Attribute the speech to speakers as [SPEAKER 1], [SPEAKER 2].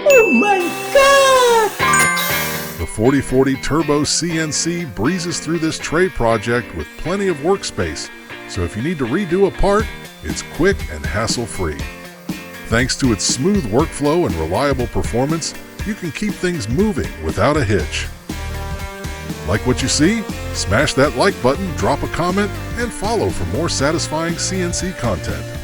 [SPEAKER 1] Oh my God!
[SPEAKER 2] The 4040 Turbo CNC breezes through this tray project with plenty of workspace, so if you need to redo a part, it's quick and hassle-free. Thanks to its smooth workflow and reliable performance, you can keep things moving without a hitch. Like what you see? Smash that like button, drop a comment, and follow for more satisfying CNC content.